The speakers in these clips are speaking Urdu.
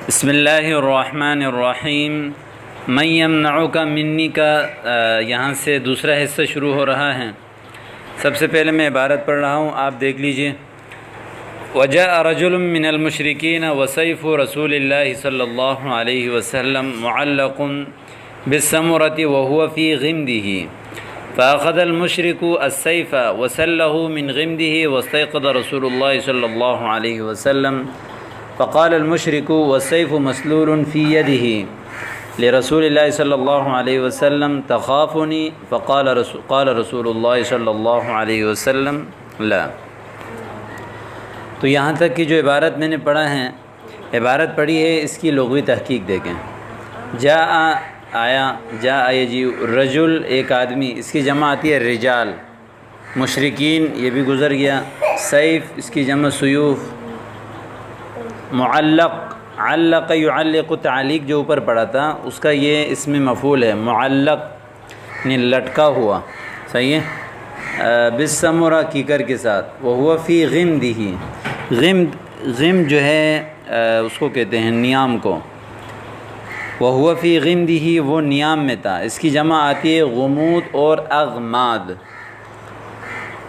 بسم اللہ الرحمن الرحیم من یمنعک منی کا یہاں سے دوسرا حصہ شروع ہو رہا ہے۔ سب سے پہلے میں عبارت پڑھ رہا ہوں، آپ دیکھ لیجئے۔ وجاء رجل من المشرکین وسیف رسول اللہ صلی اللہ علیہ وسلم معلق بالسمرۃ وهو في غمده فأخذ المشرك السيف وسله من غمده واستيقظ رسول الله صلى الله عليه وسلم فقال المشرك والسيف مسلول في يده لرسول الله صلى الله عليه وسلم تخافني قال رسول الله صلى الله عليه وسلم لا۔ تو یہاں تک کی جو عبارت میں نے پڑھا ہے، عبارت پڑھی ہے، اس کی لغوی تحقیق دیکھیں۔ جاء یجی رجل ایک آدمی، اس کی جمع آتی ہے رجال، مشرکین یہ بھی گزر گیا، سیف اس کی جمع سیوف، معلق علق یعلق تعلیق جو اوپر پڑا تھا اس کا یہ اسم مفعول ہے، معلق یعنی لٹکا ہوا، صحیح ہے، بالسمرہ کیکر کے ساتھ، وہو فی غمدہ، غمد جو ہے اس کو کہتے ہیں نیام کو، وہو فی غمدہ وہ نیام میں تھا، اس کی جمع آتی ہے غمود اور اغماد۔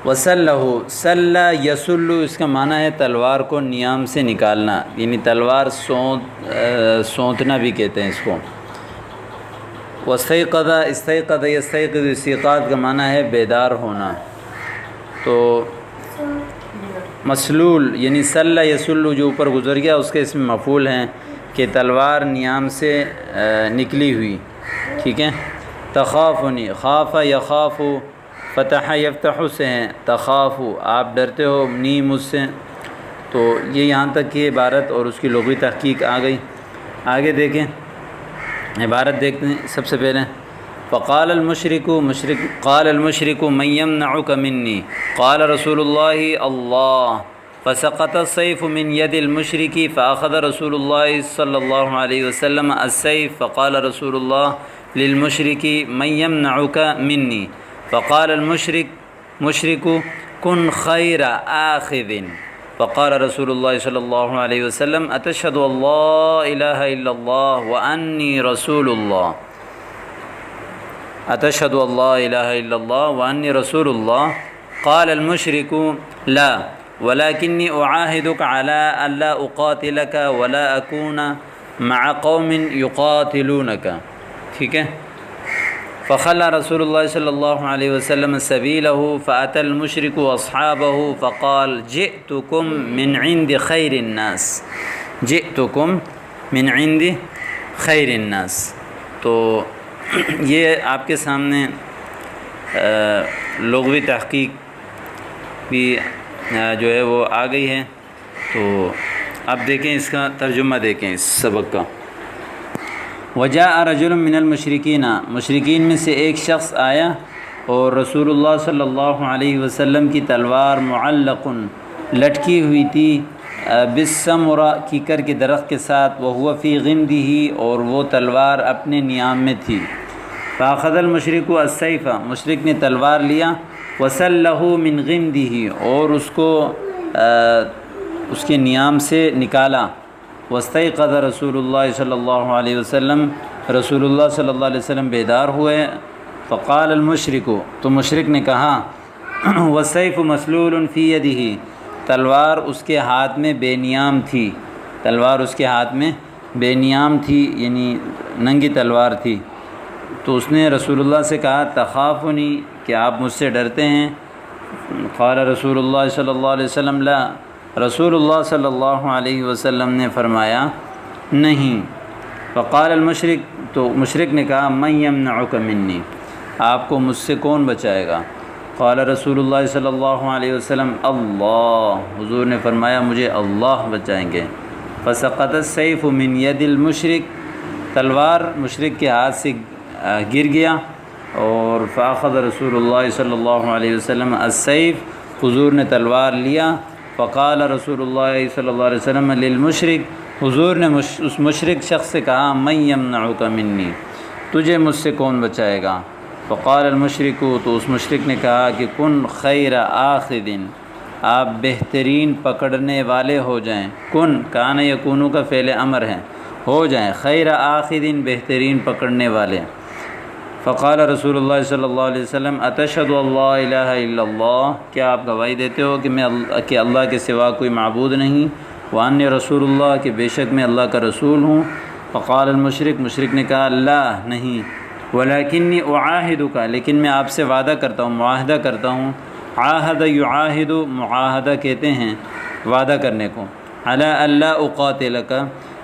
وسلہ سلہ یسلو اس کا معنی ہے تلوار کو نیام سے نکالنا، یعنی تلوار سونتنا بھی کہتے ہیں اس کو۔ واستيقظ استيقظ يستيقظ استيقاظ کا معنی ہے بیدار ہونا۔ تو مسلول یعنی سلہ یسلو جو اوپر گزر گیا اس کے اسم مفعول ہیں کہ تلوار نیام سے نکلی ہوئی، ٹھیک ہے۔ تخافنی خاف یخاف، فتح یفتح سے ہیں، تخاف آپ ڈرتے ہو، نی مجھ سے، تو یہ یہاں تک کی عبارت اور اس کی لغوی تحقیق آ گئی۔ آگے دیکھیں، عبارت دیکھتے ہیں سب سے پہلے۔ فقال قال المشرک من یمنعک منی قال رسول اللہ اللہ فسقط السيف من يد المشرك فأخذ رسول الله صلى الله عليه وسلم السيف فقال رسول الله للمشرك من يمنعك مني فقال المشرك كن خير آخذ فقال رسول الله صلى الله عليه وسلم أتشهد أن لا إله إلا الله وأني رسول الله أتشهد أن لا إله إلا الله وأني رسول الله قال المشرك لا ولكني أعاهدك على ألا أقاتلك ولا أكون مع قوم يقاتلونك، ٹھیک ہے۔ فخلى رسول الله صلى الله عليه وسلم سبيله فأتى المشرك أصحابه فقال جئتكم من عند خير الناس، جئتكم من عند خير الناس۔ تو یہ آپ کے سامنے لغوی تحقیق بھی جو ہے وہ آ گئی ہے، تو اب دیکھیں اس کا ترجمہ دیکھیں اس سبق کا۔ وجاء رجل من المشرکین، مشرکین میں سے ایک شخص آیا اور رسول اللہ صلی اللہ علیہ وسلم کی تلوار معلق لٹکی ہوئی تھی بالسمرہ کیکر کے درخت کے ساتھ، وہو فی غمدہ اور وہ تلوار اپنے نیام میں تھی۔ فاخذ المشرک السیف، مشرک نے تلوار لیا، وسلہ من غمدہ اور اس کو اس کے نیام سے نکالا۔ واستيقظ رسول اللہ صلی اللہ علیہ وسلم، رسول اللہ صلی اللہ علیہ وسلم بیدار ہوئے۔ فقال المشرک، تو مشرک نے کہا والسیف مسلول فی یدہ، تلوار اس کے ہاتھ میں بے نیام تھی، تلوار اس کے ہاتھ میں بے نیام تھی یعنی ننگی تلوار تھی۔ تو اس نے رسول اللہ سے کہا تخافنی، کہ آپ مجھ سے ڈرتے ہیں؟ قال رسول اللہ صلی اللہ علیہ وسلم لا، رسول اللہ صلی اللہ علیہ وسلم نے فرمایا نہیں۔ فقال المشرک، تو مشرک نے کہا من یمنعک منی، آپ کو مجھ سے کون بچائے گا؟ قال رسول اللہ صلی اللہ علیہ وسلم اللہ، حضور نے فرمایا مجھے اللہ بچائیں گے۔ فسقط السیف من ید المشرک، تلوار مشرک کے ہاتھ سے گر گیا، اور فاخذ رسول اللہ صلی اللہ علیہ وسلم السیف، حضور نے تلوار لیا۔ فقال رسول اللہ صلی اللہ علیہ وسلم للمشرک، حضور نے اس مشرک شخص سے کہا من یمنعک منی، تجھے مجھ سے کون بچائے گا؟ فقال المشرک، تو اس مشرک نے کہا کہ کن خیر آخذ، آپ بہترین پکڑنے والے ہو جائیں۔ کن کان یکونو کا فعل امر ہے، ہو جائیں، خیر آخذ کہ پکڑنے والے۔ فقال رسول اللہ صلی اللہ علیہ وسلم اتشہد اللہ الہ الا اللہ، کیا آپ گواہی دیتے ہو کہ اللہ کے سوا کوئی معبود نہیں، وانی رسول اللہ کہ بے شک میں اللہ کا رسول ہوں۔ فقال المشرک، مشرک نے کہا اللہ نہیں، ولکنی اعاہدک، لیکن میں آپ سے وعدہ کرتا ہوں، معاہدہ کرتا ہوں۔ عاہد یعاہد، معاہدہ کہتے ہیں وعدہ کرنے کو۔ علی اللہ اقاتلک،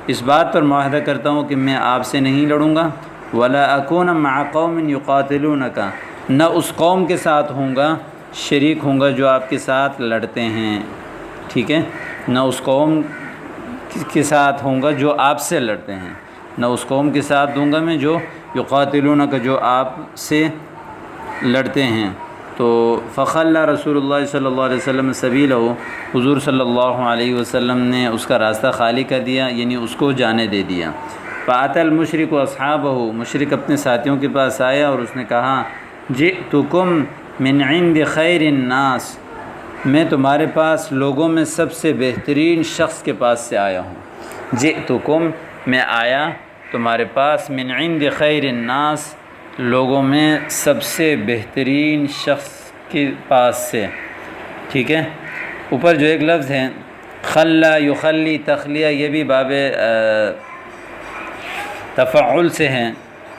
اس بات پر معاہدہ کرتا ہوں کہ میں آپ سے نہیں لڑوں گا۔ ولا اکون مع قوم یقاتلونک، نہ اس قوم کے ساتھ ہوں گا، شریک ہوں گا جو آپ کے ساتھ لڑتے ہیں، ٹھیک ہے، نہ اس قوم کے ساتھ ہوں گا جو آپ سے لڑتے ہیں، نہ اس قوم کے ساتھ دوں گا میں جو یقاتلونک جو آپ سے لڑتے ہیں۔ تو فخلّى رسول اللہ صلی اللہ علیہ وسلم سبیلہ، حضور صلی اللہ علیہ وسلم نے اس کا راستہ خالی کر دیا، یعنی اس کو جانے دے دیا۔ فأتى المشرک اصحابہ، مشرک اپنے ساتھیوں کے پاس آیا اور اس نے کہا جئتکم من عند خیر الناس، میں تمہارے پاس لوگوں میں سب سے بہترین شخص کے پاس سے آیا ہوں۔ جئتکم، میں آیا تمہارے پاس، من عند خیر الناس، لوگوں میں سب سے بہترین شخص کے پاس سے، ٹھیک ہے۔ اوپر جو ایک لفظ ہے خلا یخلی تخلیہ، یہ بھی باب تفعل سے ہے،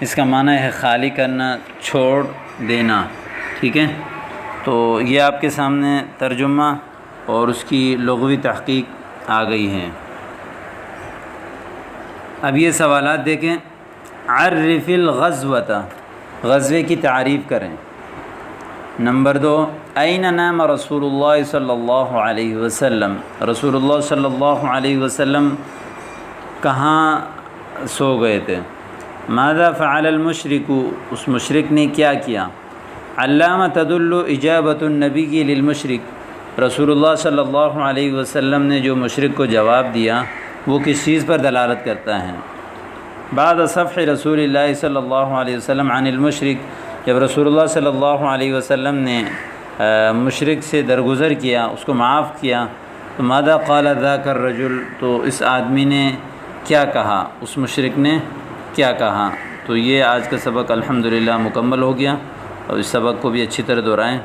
اس کا معنی ہے خالی کرنا، چھوڑ دینا، ٹھیک ہے۔ تو یہ آپ کے سامنے ترجمہ اور اس کی لغوی تحقیق آ گئی ہے۔ اب یہ سوالات دیکھیں۔ عرف الغزوۃ، غزوے کی تعریف کریں۔ نمبر 2، این نام رسول اللہ صلی اللہ علیہ وسلم، رسول اللہ صلی اللہ علیہ وسلم کہاں سو گئے تھے؟ ماذا فعل المشرک، اس مشرک نے کیا کیا؟ علامہ تدل اجابت النبی للمشرک، رسول اللہ صلی اللہ علیہ وسلم نے جو مشرک کو جواب دیا وہ کس چیز پر دلالت کرتا ہے؟ بعد صفح رسول اللہ صلی اللہ علیہ وسلم عن المشرک، جب رسول اللہ صلی اللہ علیہ وسلم نے مشرک سے درگزر کیا، اس کو معاف کیا، تو ماذا قال ذاک الرجل، تو اس آدمی نے کیا کہا، اس مشرک نے کیا کہا؟ تو یہ آج کا سبق الحمدللہ مکمل ہو گیا، اور اس سبق کو بھی اچھی طرح دہرائیں۔